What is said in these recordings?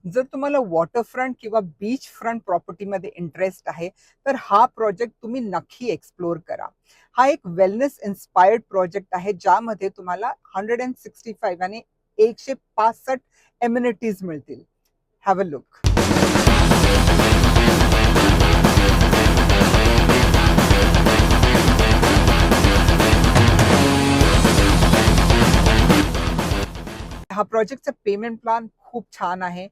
जर तुम्हाला वॉटरफ्रंट किंवा बीच फ्रंट प्रॉपर्टीमध्ये इंटरेस्ट आहे, तर हा प्रोजेक्ट तुम्ही नक्की एक्सप्लोर करा. हा एक वेलनेस इन्स्पायर्ड प्रोजेक्ट आहे, ज्यामध्ये तुम्हाला 165 आणि 165 एम्युनिटीज मिळतील. Have a look. हा प्रोजेक्टचा पेमेंट प्लॅन खूप छान आहे.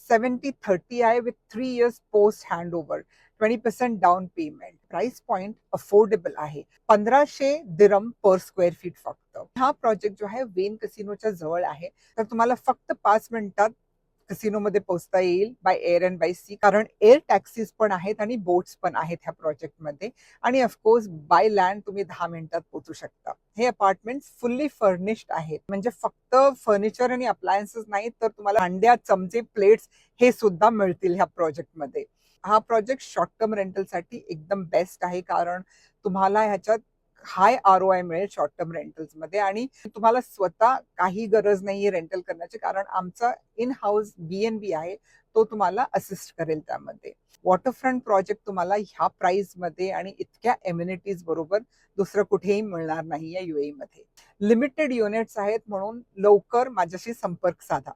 70-30 आहे with 3 years post handover. 20% down payment. Price point affordable आहे. 1500 दिरम पर स्क्वेअर फीट फक्त. हा प्रोजेक्ट जो आहे वेन कसिनोच्या जवळ आहे. तर तुम्हाला फक्त 5 मिनिटात कसिनोमध्ये पोहोचता येईल by air and by sea, कारण एअर टॅक्सीज पण आहेत आणि बोट्स पण आहेत ह्या प्रोजेक्टमध्ये. आणि ऑफकोर्स बाय लँड तुम्ही 10 मिनिटात पोहोचू शकता. हे अपार्टमेंट फुल्ली फर्निश्ड आहेत, म्हणजे फक्त फर्निचर आणि अप्लायन्सेस नाही, तर तुम्हाला भांड्या, चमचे, प्लेट्स हे सुद्धा मिळतील ह्या प्रोजेक्टमध्ये. हा प्रोजेक्ट शॉर्ट टर्म रेंटलसाठी एकदम बेस्ट आहे, कारण तुम्हाला ह्याच्यात हाय ROI मिळेल शॉर्ट टर्म रेंटल्समध्ये. आणि तुम्हाला स्वतः काही गरज नाहीये रेंटल करण्याची, कारण आमचा इन हाऊस BNB आहे, तो तुम्हाला असिस्ट करेल त्यामध्ये. वॉटरफ्रंट प्रोजेक्ट तुम्हाला ह्या प्राइसमध्ये आणि इतक्या एम्युनिटीज बरोबर दुसरं कुठेही मिळणार नाही या UAE मध्ये. लिमिटेड युनिट्स आहेत, म्हणून लवकर माझ्याशी संपर्क साधा.